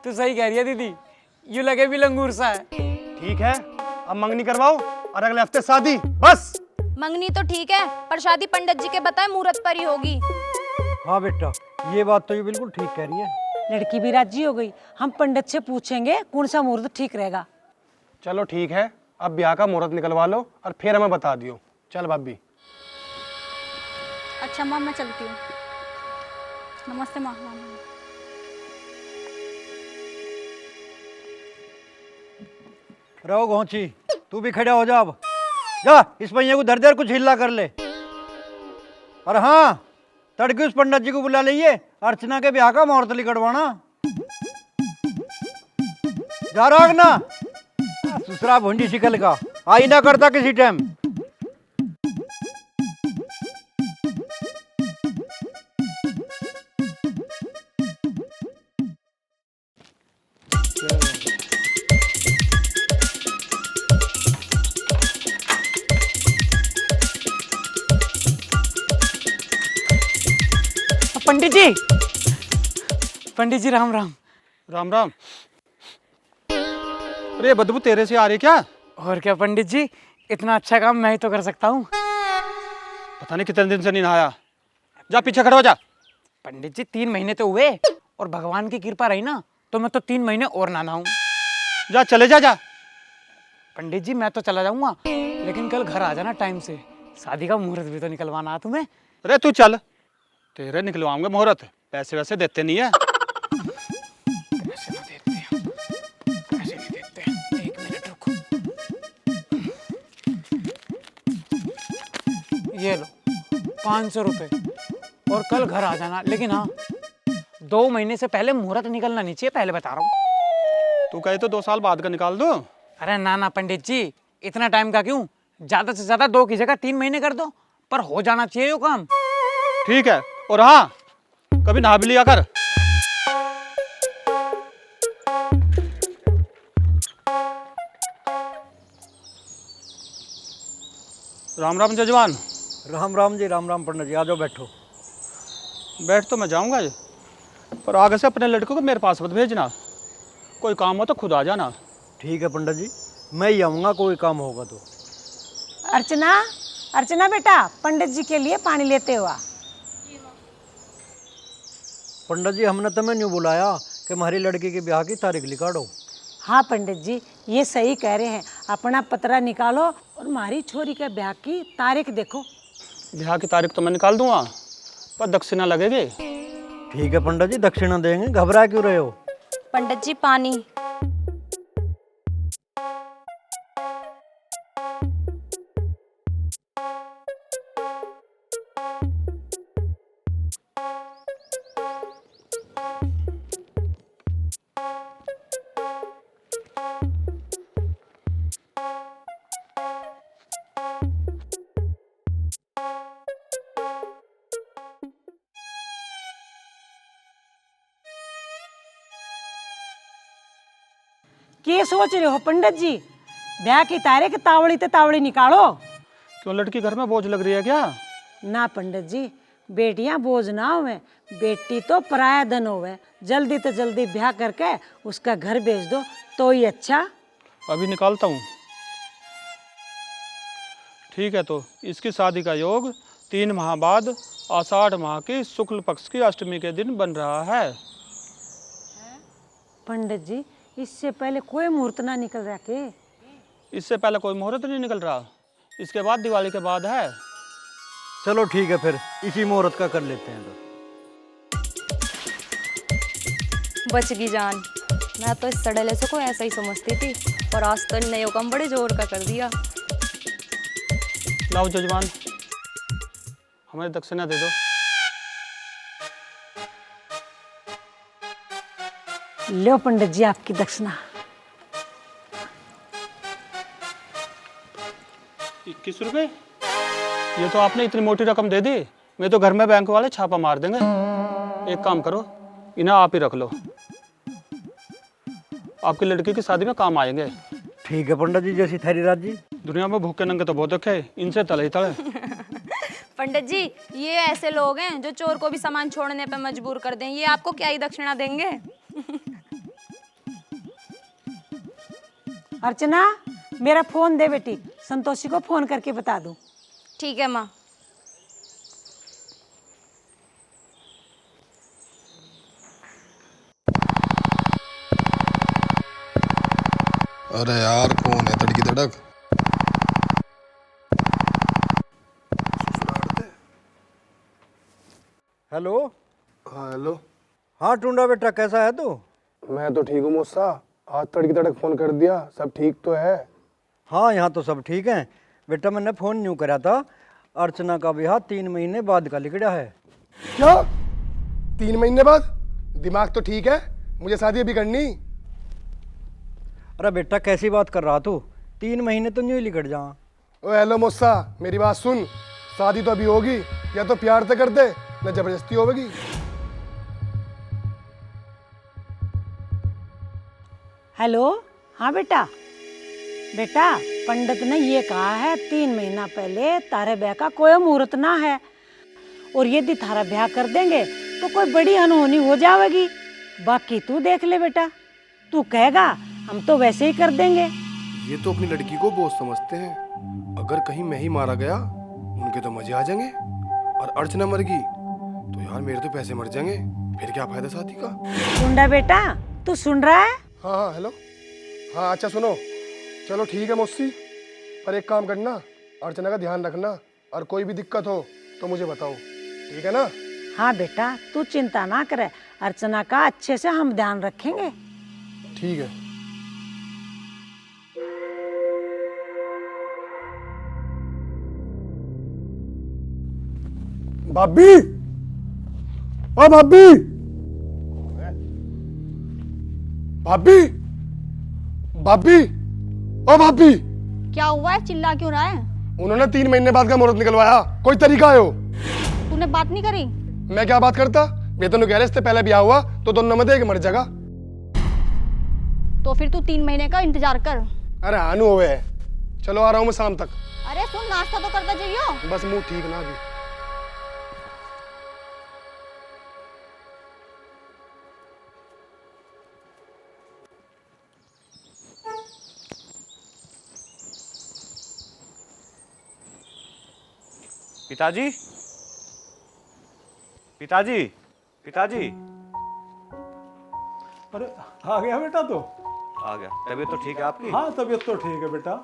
तू सही कह रही है दीदी, यूं लगे भी लंगूर सा है। ठीक है, अब मंगनी करवाओ और अगले हफ्ते शादी, बस। मंगनी तो ठीक है, पर शादी पंडित जी के बताए मुहूर्त पर ही होगी। हाँ बेटा, ये बात तो ये बिल्कुल ठीक कह रही है। लड़की भी राजी हो गई, हम पंडित से पूछेंगे कौन सा मुहूर्त ठीक रहेगा। चलो ठीक है, अब ब्याह का मुहूर्त निकलवा लो और फिर हमें बता दियो। चल भाभी। अच्छा माँ मैं चलती हूँ। नमस्ते माँ। रहो घोंची, तू भी खड़ा हो जा। अब जा इस पहिए को धर दे और कुछ हिल्ला कर ले। और हाँ, तड़के उस पंडित जी को बुला लीजिए, अर्चना के ब्याह का मुहूर्त लिखवाना। जा रहा ना दूसरा भुंडी शिकल का, आई ना करता किसी टाइम। पंडित जी राम राम। राम राम। अरे बदबू तेरे से आ रही क्या? और क्या पंडित जी, इतना अच्छा काम मैं ही तो कर सकता हूँ। पता नहीं कितने दिन से नहीं नहाया। जा पीछे खड़ा हो जा। पंडित जी 3 महीने तो हुए और भगवान की कृपा रही ना तो मैं तो 3 महीने और नहाना हूँ। जा चले जा। पंडित जी मैं तो चला जाऊंगा, लेकिन कल घर आ जाना टाइम से, शादी का मुहूर्त भी तो निकलवाना है तुम्हें। अरे तू चल, तेरे निकलवाऊंगे मुहूर्त, पैसे वैसे देते नहीं है। पैसे नहीं देते, 1 मिनट रुको। ये लो 500 रुपए और कल घर आ जाना, लेकिन हाँ 2 महीने से पहले मुहूर्त निकलना नहीं चाहिए, पहले बता रहा हूँ। तू कहे तो 2 साल बाद का निकाल दो। अरे ना ना पंडित जी, इतना टाइम का क्यों, ज्यादा से ज्यादा 2 की जगह 3 महीने कर दो, पर हो जाना चाहिए ये काम। ठीक है। और हाँ, कभी नहा भी लिया कर। राम राम जजमान। राम राम जी, राम राम पंडित जी, आ जाओ बैठो। बैठ तो मैं जाऊंगा जी, पर आगे से अपने लड़कों को मेरे पास मत भेजना, कोई काम हो तो खुद आ जाना। ठीक है पंडित जी, मैं ही आऊँगा, कोई काम होगा तो। अर्चना, अर्चना बेटा, पंडित जी के लिए पानी लेते हुआ। पंडित जी हमने तुम्हें नहीं बुलाया कि हमारी लड़की के ब्याह की तारीख निकालो। हाँ पंडित जी, ये सही कह रहे हैं, अपना पतरा निकालो और हमारी छोरी के ब्याह की तारीख देखो। ब्याह की तारीख तो मैं निकाल दूंगा, पर दक्षिणा लगेगी। ठीक है पंडित जी, दक्षिणा देंगे, घबरा क्यों रहे हो? पंडित जी पानी। क्या सोच रहे हो पंडित जी? ब्याह की तारीख तावड़ी ते तावड़ी निकालो। क्यों, लड़की घर में बोझ लग रही है क्या? ना पंडित जी, बेटियां बोझ ना होवे, बेटी तो पराया धन होवे। जल्दी तो जल्दी ब्याह करके उसका घर भेज दो तो ही अच्छा। अभी निकालता हूँ। ठीक है, तो इसकी शादी का योग 3 माह बाद आषाढ़ माह की शुक्ल पक्ष की अष्टमी के दिन बन रहा है। पंडित जी, इससे पहले कोई मुहूर्त ना निकल रहा के? इससे पहले कोई मुहूर्त नहीं निकल रहा, इसके बाद दिवाली के बाद है। चलो ठीक है, फिर इसी मुहूर्त का कर लेते हैं। तो बच गई जान। मैं तो इस सड़ेले से को ऐसा ही समझती थी, और आज तो नए काम बड़े जोर का कर दिया। लाओ जजमान, हमें दक्षिणा दे दो। लो पंडित जी आपकी दक्षिणा। 21 रुपए? ये तो आपने इतनी मोटी रकम दे दी, मैं तो घर में बैंक वाले छापा मार देंगे। एक काम करो, इन्हें आप ही रख लो, आपकी लड़की की शादी में काम आएंगे। ठीक है पंडित जी, जैसी थारी राजी। दुनिया में भूखे नंगे तो बहुत रखे, इनसे तले ही तले। पंडित जी, ये ऐसे लोग हैं जो चोर को भी सामान छोड़ने पे मजबूर कर दें, ये आपको क्या ही दक्षिणा देंगे? अर्चना, मेरा फोन दे बेटी, संतोषी को फोन करके बता दूं। ठीक है माँ। अरे यार, कौन है तड़की तड़क? हेलो। हाँ हेलो। हाँ टूंडा बेटा, कैसा है तू? मैं तो ठीक हूँ मुस्सा, आज तड़की तड़क फोन कर दिया, सब ठीक तो है? हाँ यहाँ तो सब ठीक है बेटा। मैंने फ़ोन यूँ करा था, अर्चना का ब्याह 3 महीने बाद का लिखड़ा है। क्या 3 महीने बाद? दिमाग तो ठीक है, मुझे शादी अभी करनी। अरे बेटा कैसी बात कर रहा तू, 3 महीने तो यूँ ही लिखट जा। ओ हेलो मुस्सा, मेरी बात सुन, शादी तो अभी होगी, या तो प्यार से कर दे न जबरदस्ती होगी। हेलो, हाँ बेटा। बेटा पंडित ने ये कहा है 3 महीना पहले तारे ब्याह का कोई मुहूर्त ना है, और यदि थारा ब्याह कर देंगे तो कोई बड़ी अनहोनी हो जाएगी। बाकी तू देख ले बेटा, तू कहेगा हम तो वैसे ही कर देंगे। ये तो अपनी लड़की को बोझ समझते हैं, अगर कहीं मैं ही मारा गया उनके तो मजे आ जाएंगे, और अर्चना मर गई तो यार मेरे तो पैसे मर जाएंगे, फिर क्या फायदा शादी का। सुन बेटा, तू सुन रहा है? हाँ हेलो, हाँ अच्छा सुनो, चलो ठीक है मौसी, पर एक काम करना, अर्चना का ध्यान रखना, और कोई भी दिक्कत हो तो मुझे बताओ, ठीक है ना? हाँ बेटा तू चिंता ना करे, अर्चना का अच्छे से हम ध्यान रखेंगे। ठीक है। भाभी, ओ भाभी, भाभी, भाभी, ओ भाभी। क्या हुआ है, चिल्ला क्यों रहा है? उन्होंने 3 महीने बाद का मुहूर्त निकलवाया, कोई तरीका है हो? तूने बात नहीं करी? मैं क्या बात करता, वे तो कह रहे इससे पहले ब्याह हुआ तो दोनों में दे के मर जाएगा। तो फिर तू 3 महीने का इंतजार कर। अरे आनू हुए है, चलो आ रहा हूँ मैं शाम तक। अरे सुन, नाश्ता तो करता जाइयो। बस मुंह ठीक ना अभी। पिताजी, पिताजी, पिताजी। अरे आ गया बेटा तो? आ गया। तबीयत तो ठीक है आपकी? हाँ तबीयत तो ठीक है बेटा।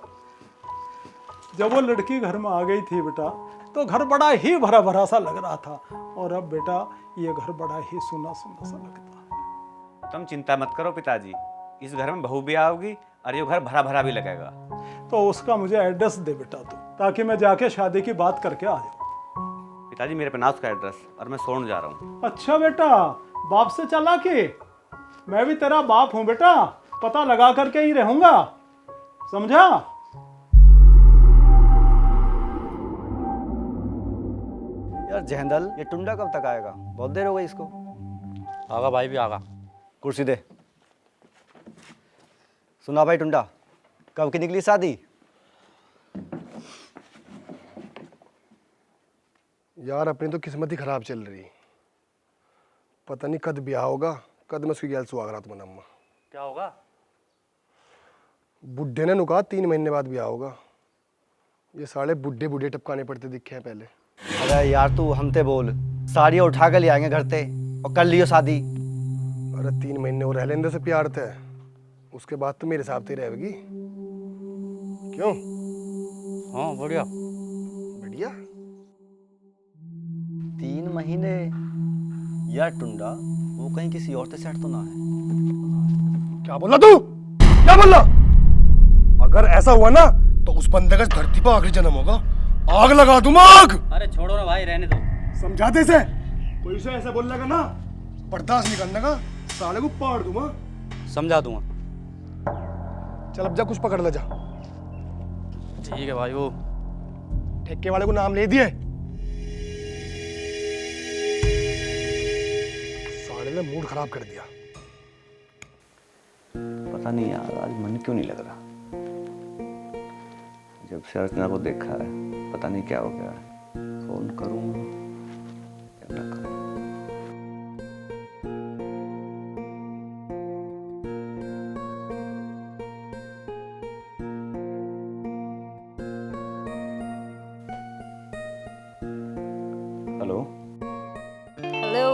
जब वो लड़की घर में आ गई थी बेटा तो घर बड़ा ही भरा भरा सा लग रहा था, और अब बेटा ये घर बड़ा ही सुना सुना सा लगता है। तुम चिंता मत करो पिताजी, इस घर में बहू भी आओगी और ये घर भरा भरा भी लगेगा। तो उसका मुझे एड्रेस दे बेटा तू, ताकि मैं जाके शादी की बात करके आ जाऊँ। पिताजी मेरे पे ना उसका एड्रेस, और मैं सोन जा रहा हूँ। अच्छा बेटा, बाप से चला के? मैं भी तेरा बाप हूँ बेटा, पता लगा करके ही रहूंगा, समझा? यार जहंदल, ये टुंडा कब तक आएगा? बहुत देर हो गई इसको। आगा भाई भी आगा। कुर्सी दे। सुना भाई टुंडा, कब की निकली शादी? यार अपनी तो किस्मत ही खराब चल रही, पता नहीं कद ब्याह होगा, कद मैं उसकी गैल सुहागरात मनाऊंगा। क्या होगा? बुड्ढे ने नुका 3 महीने बाद ब्याह होगा। ये साले बुड्ढे बुड्ढे टपकाने पड़ते दिखे हैं पहले। अरे यार तू हमते बोल, साड़ियाँ उठा कर ले आएंगे घर से और कर लियो शादी। अरे 3 महीने और रह लेंदे से प्यार थे, उसके बाद तो मेरे हिसाब से रहेगी। क्यों? हाँ बढ़िया बढ़िया। 3 महीने? यार टुंडा, वो कहीं किसी और से सेट तो ना है? क्या बोला तू? क्या बोला? अगर ऐसा हुआ ना तो उस बंदे का धरती पर आखिरी जन्म होगा, आग लगा दूंगा आग। अरे छोड़ो ना भाई, रहने दो। समझाते से कोई से ऐसा बोलने का ना, बर्दाश्त नहीं करने का, साले को पाड़ दूंगा। समझा दूंगा। चल अब जा, कुछ पकड़ ले जा। ठीक है भाई। वो ठेके वाले को नाम ले दिए, साले ने मूड खराब कर दिया। पता नहीं यार, आज मन क्यों नहीं लग रहा। जब से अर्चना को देखा है पता नहीं क्या हो गया है। फोन करूं या ना करूं? हेलो। हेलो।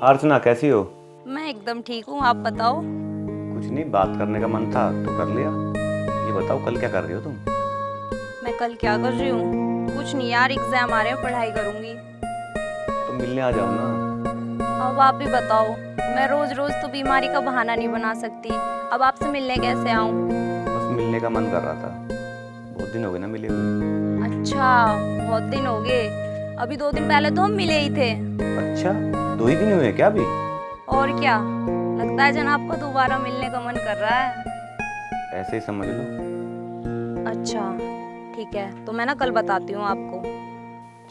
अर्चना कैसी हो? मैं एकदम ठीक हूँ, आप बताओ। कुछ नहीं, बात करने का मन था तो कर लिया। ये बताओ कल क्या कर रही हो तुम? मैं कल क्या कर रही हूँ? कुछ नहीं यार, एग्जाम आ रहे हैं, पढ़ाई करूंगी। तो मिलने आ जाओ ना। अब आप ही बताओ, मैं रोज रोज तो बीमारी का बहाना नहीं बना सकती। अब आपसे मिलने कैसे आऊं? बस मिलने का मन कर रहा था, बहुत दिन हो गए ना मिले हुए। अच्छा, बहुत दिन हो गए। अभी 2 दिन पहले तो हम मिले ही थे। अच्छा, 2 ही दिन हुए हैं क्या अभी? और क्या, लगता है जनाब को दोबारा मिलने का मन कर रहा है। ऐसे ही समझ लो। अच्छा ठीक है, तो मैं ना कल बताती हूँ आपको।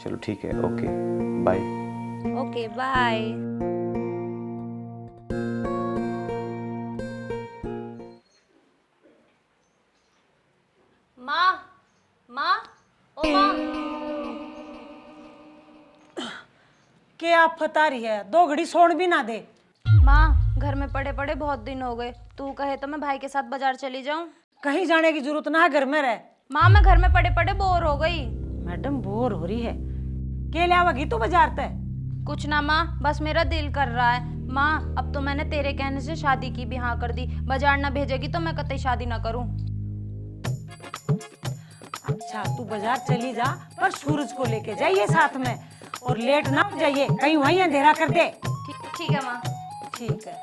चलो ठीक है, ओके बाय। Okay bye. माँ, माँ, ओ माँ। के आप फता रही है, 2 घड़ी सोने भी ना दे। माँ, घर में पड़े पड़े बहुत दिन हो गए, तू कहे तो मैं भाई के साथ बाजार चली जाऊं। कहीं जाने की जरूरत ना है, घर में रह। माँ, मैं घर में पड़े पड़े बोर हो गई। मैडम बोर हो रही है, के ले आवेगी तू बाजार ते? कुछ ना माँ, बस मेरा दिल कर रहा है। माँ, अब तो मैंने तेरे कहने से शादी की भी हाँ कर दी। बाजार ना भेजेगी तो मैं कतई शादी ना करूं। अच्छा तू बाजार चली जा, पर सूरज को लेके जाइए साथ में, और लेट ना हो जाइए, कहीं वहीं अंधेरा कर दे। ठीक है माँ। ठीक है।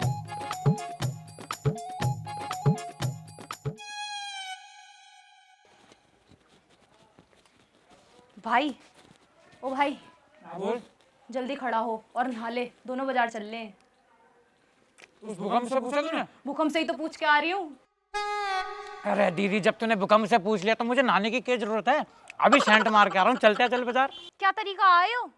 भाई, ओ भाई, बोल। जल्दी खड़ा हो और नहा ले, दोनों बाजार चल लें। उस भूकंप से पूछा तूने? भूकंप से ही तो पूछ के आ रही हूँ। अरे दीदी, जब तूने भूकंप से पूछ लिया तो मुझे नहाने की क्या जरूरत है? अभी सेंट मार के आ रहा हूँ, चलते हैं, चल बाजार। क्या तरीका आए हो?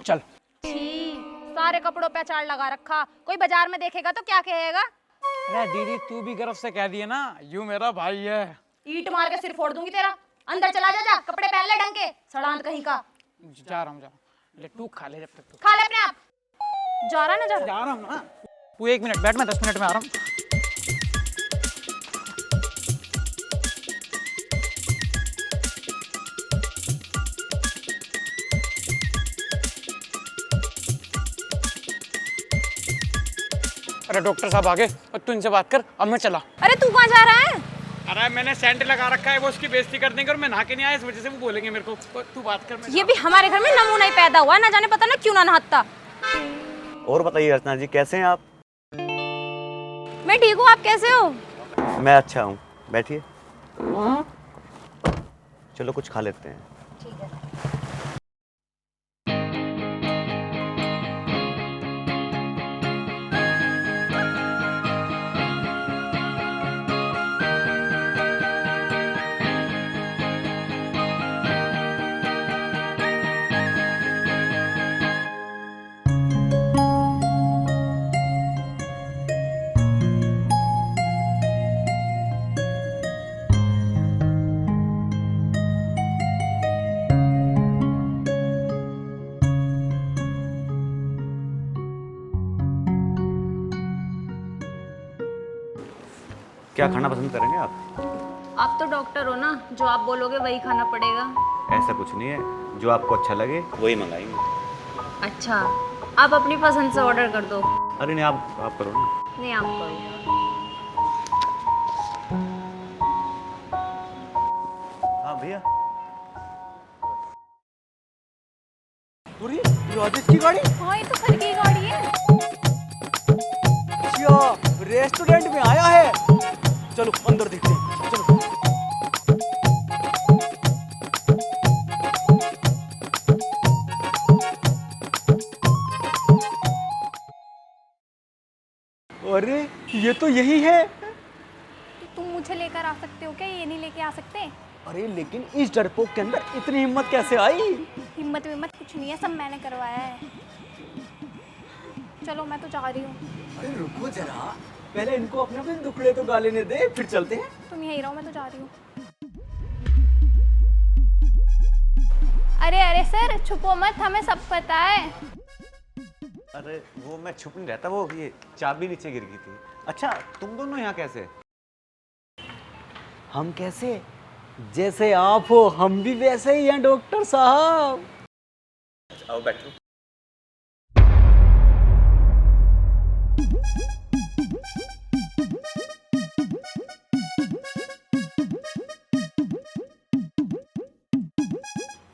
चल। छी, सारे कपड़ों पे अचार लगा रखा, कोई बाजार में देखेगा तो क्या कहेगा? अरे दीदी, तू भी गर्व से कह दिए ना, यूं मेरा भाई है। ईंट मार के सिर फोड़ दूंगी तेरा। अंदर चला जा, कपड़े पहन ले ढंग के, सड़ांत कहीं का। जा रहा हूँ, ले तू खा ले, जब तक तू खा ले अपने आप। जा रहा ना, जा रहा हूँ ना। तू 1 मिनट बैठ, मैं 10 मिनट में आ रहा हूँ। अरे डॉक्टर साहब आ गए, और तू इनसे बात कर, अब मैं चला। अरे तू कहाँ जा रहा है? अरे मैंने सेंट लगा रखा है, वो उसकी बेइज्जती कर देंगे, और मैं नहा के नहीं आया, इस वजह से वो बोलेंगे मेरे को। तू बात कर। ये भी हमारे घर में नमूना ही पैदा हुआ, ना जाने पता ना क्यों ना नहाता। और बताइए अर्चना जी, कैसे हैं आप? मैं ठीक हूँ, आप कैसे हो? मैं अच्छा हूँ, बैठिए। चलो कुछ खा लेते हैं। ठीक है। क्या खाना पसंद करेंगे आप? आप तो डॉक्टर हो ना, जो आप बोलोगे वही खाना पड़ेगा। ऐसा कुछ नहीं है, जो आपको अच्छा लगे वही मंगाएंगे। अच्छा, आप अपनी पसंद से ऑर्डर कर दो। अरे नहीं, आप करो ना। नहीं, आप करो। हाँ भैया। राजेश की गाड़ी? हाँ, ये तो सर की गाड़ी है। अच्छा, रेस्टोरेंट में आया है। चलो अंदर देखते हैं, चलो। अरे ये तो यही है। तुम मुझे लेकर आ सकते हो क्या? ये नहीं लेके आ सकते? अरे लेकिन इस डरपोक के अंदर इतनी हिम्मत कैसे आई? हिम्मत विम्मत कुछ नहीं है, सब मैंने करवाया है। चलो मैं तो जा रही हूँ। अरे रुको जरा, पहले इनको अपने अपने दुखड़े तो गा लेने दे, फिर चलते हैं। तुम यहीं रहो, मैं तो जा रही हूँ। अरे अरे सर, छुपो मत, हमें सब पता है। अरे वो मैं छुप नहीं रहता, वो ये चाबी नीचे गिर गई थी। अच्छा, तुम दोनों यहाँ कैसे? हम कैसे? जैसे आप हो हम भी वैसे ही हैं डॉक्टर साहब। आओ बैठो।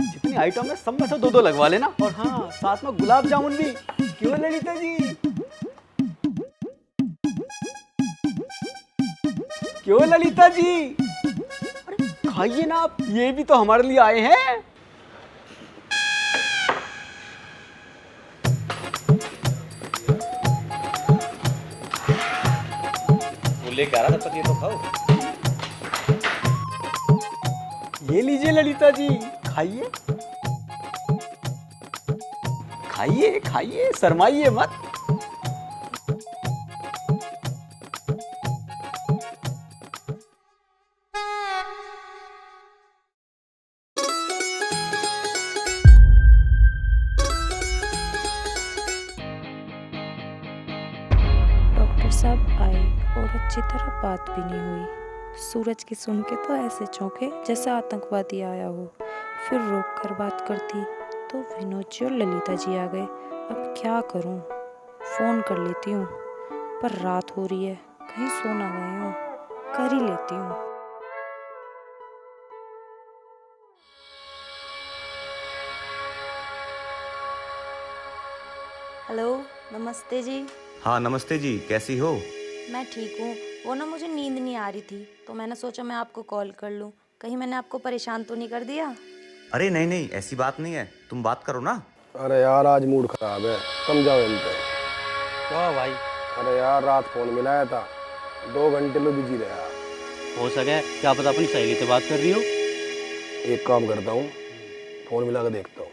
जितनी आइटम है सब में से 2-2 लगवा लेना। और हाँ, साथ में गुलाब जामुन भी। क्यों ललिता जी? क्यों ललिता जी? अरे खाइए ना आप, ये भी तो हमारे लिए आए हैं। लेके आ रहा था, ये तो खाओ। ये लीजिए ललिता जी, खाइए खाइए खाइए, शर्माइए मत। डॉक्टर साहब आए और अच्छी तरह बात भी नहीं हुई। सूरज की सुन के तो ऐसे चौंके जैसे आतंकवादी आया हो। फिर रोक कर बात करती तो विनोद जी और ललिता जी आ गए। अब क्या करूं? फ़ोन कर लेती हूँ, पर रात हो रही है, कहीं सो ना गए हो। कर ही लेती हूँ। हेलो, नमस्ते जी। हाँ नमस्ते जी, कैसी हो? मैं ठीक हूँ। वो ना मुझे नींद नहीं आ रही थी तो मैंने सोचा मैं आपको कॉल कर लूँ। कहीं मैंने आपको परेशान तो नहीं कर दिया? अरे नहीं नहीं, ऐसी बात नहीं है, तुम बात करो ना। अरे यार आज मूड खराब है, समझाओ इन पे। क्या भाई? अरे यार रात फोन मिलाया था, 2 घंटे में बिजी रहा। हो सके क्या पता अपनी सहेली से बात कर रही हो। एक काम करता हूँ, फोन मिला के देखता हूँ,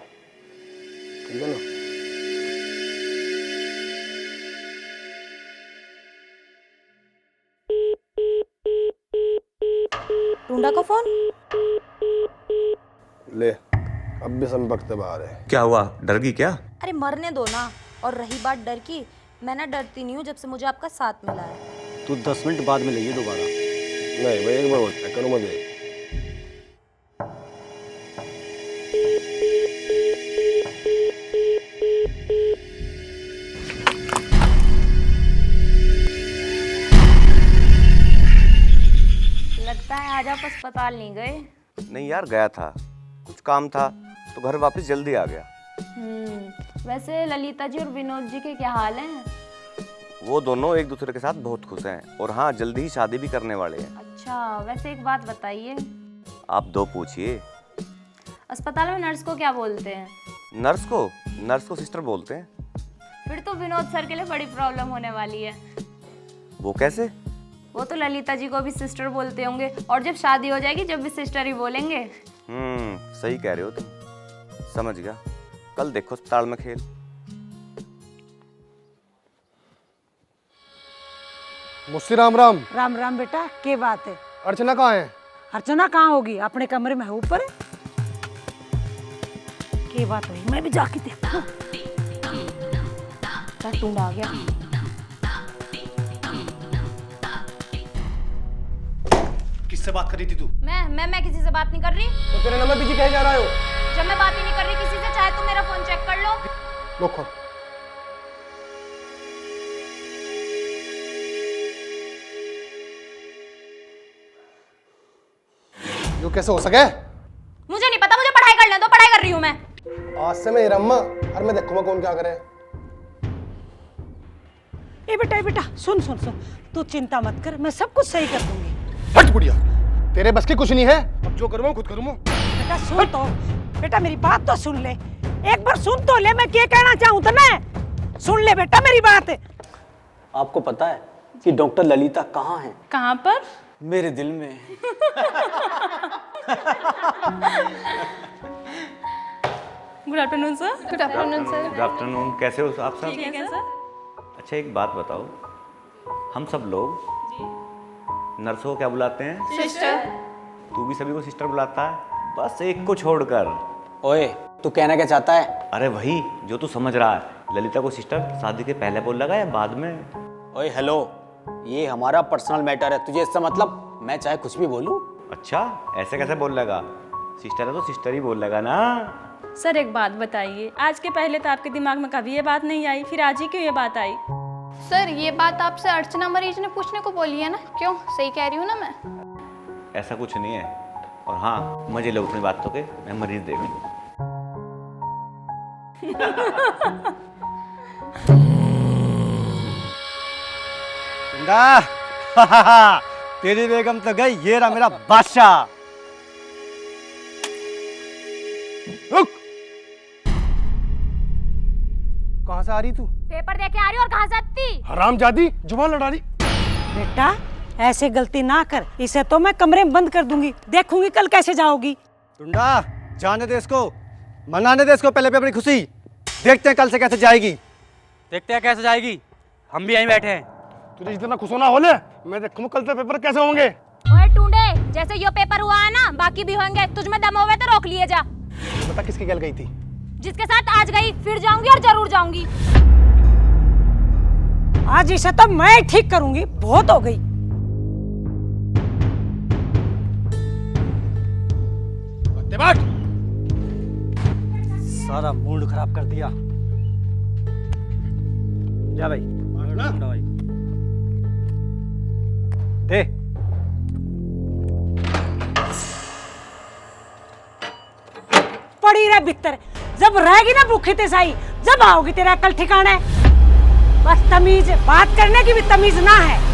ठीक है ना? टूंडा का फोन। ले, अब भी संपर्क से बाहर है। क्या हुआ, डर गई क्या? अरे मरने दो ना। और रही बात डर की, मैं ना डरती नहीं हूँ जब से मुझे आपका साथ मिला है। तू 10 मिनट बाद मिलेगी दोबारा। नहीं भाई, एक बार बोलता है, करो मत देख। लगता है आज आप अस्पताल नहीं गए। नहीं यार, गया था, कुछ काम था तो घर वापस जल्दी आ गया। वैसे ललिता जी और विनोद जी के क्या हाल हैं? वो दोनों एक दूसरे के साथ बहुत खुश हैं और हाँ, जल्दी ही शादी भी करने वाले हैं। अच्छा, वैसे एक बात बताइए, आप दो पूछिए। अस्पताल में नर्स को क्या बोलते हैं? नर्स को सिस्टर बोलते हैं। फिर तो विनोद सर के लिए बड़ी प्रॉब्लम होने वाली है। वो कैसे? वो तो ललिता जी को भी सिस्टर बोलते होंगे और जब शादी हो जाएगी जब भी सिस्टर ही बोलेंगे। सही कह रहे हो तुम, समझ गया। कल देखो अस्पताल में खेल। मुस्सी राम राम। राम राम बेटा, क्या बात है? अर्चना कहाँ है? अर्चना कहाँ होगी? अपने कमरे में है, ऊपर है। क्या बात हुई? मैं भी जाके देखता हूँ। टूंडा आ गया। किससे बात कर रही थी तू? मैं किसी से बात नहीं कर रही। तो तेरे नंबर बिजी कहे जा रहा हो? जब मैं बात ही नहीं कर रही किसी से, चाहे तुम मेरा फोन चेक कर लो। देखो, यो कैसे हो सके? मुझे नहीं पता, मुझे पढ़ाई करने दो, पढ़ाई कर रही हूँ मैं। आज से मैं रम्मा और मैं देखूंगा कौन क्या करे। ए बेटा सुन सुन सुन, तू चिंता मत कर, मैं सब कुछ सही कर दूंगी। हट बुढ़िया, तेरे बस की कुछ नहीं है, अब जो करूँ खुद करूँ। बेटा सुन तो, बेटा मेरी बात तो सुन ले, एक बार सुन तो ले, मैं क्या कहना चाहूँ तो मैं सुन ले बेटा मेरी बात। आपको पता है कि डॉक्टर ललिता कहाँ है? कहाँ पर? मेरे दिल में। Good afternoon sir. Good afternoon sir. Good afternoon, कैसे हो आप सब? ठीक है सर। अच्छा एक बात बताओ, हम सब लोग नर्सों को क्या बुलाते हैं? सिस्टर। तू भी सभी को सिस्टर बुलाता है, बस एक को छोड़कर। ओए, तू कहना क्या चाहता है? अरे वही जो तू समझ रहा है। ललिता को सिस्टर शादी के पहले बोल लगा या बाद में? ओए हेलो, ये हमारा पर्सनल मैटर है, तुझे इससे मतलब? मैं चाहे कुछ भी बोलूं। अच्छा, ऐसे कैसे बोल लगा? सिस्टर है तो सिस्टर ही बोल लगा ना। सर एक बात बताइए, आज के पहले तो आपके दिमाग में कभी ये बात नहीं आई, फिर आज ही क्यों ये बात आई? सर ये बात आपसे अर्चना मरीज ने पूछने को बोली है ना, क्यों? सही कह रही हूँ ना मैं? ऐसा कुछ नहीं है, और हाँ मजे लो अपनी बातों के, मैं मरीज दे दूँ। तेरी बेगम तो गई, ये रहा मेरा बादशाह। कहाँ से आ रही तू? पेपर देके आ रही और कहाँ से आती? हरामजादी, जुबान लड़ा रही। बेटा ऐसे गलती ना कर, इसे तो मैं कमरे में बंद कर दूंगी, देखूंगी कल कैसे जाओगी। टुंडा जाने दे इसको, मनाने दे इसको पहले पे अपनी खुशी, देखते हैं कल से कैसे जाएगी। देखते हैं कैसे जाएगी, हम भी यहीं बैठे हैं। तुझे जितना खुश होना हो ले, मैं देखूं कल से पेपर कैसे होंगे। ओए टूंडे, जैसे यो पेपर हुआ है ना, बाकी भी होंगे। तुझ में दम होवे तो रोक लिए जा। बता किसकी गल गई थी? जिसके साथ आज गई, फिर जाऊंगी और जरूर जाऊंगी। आज इसे तो मैं ठीक करूंगी, बहुत हो गई। बैठ। सारा मूड खराब कर दिया। जा भाई, ना भाई दे। पड़ी रह बिस्तर, जब रहेगी ना भूखी तेसाई, जब आओगी तेरा कल ठिकाना है। बस तमीज, बात करने की भी तमीज ना है।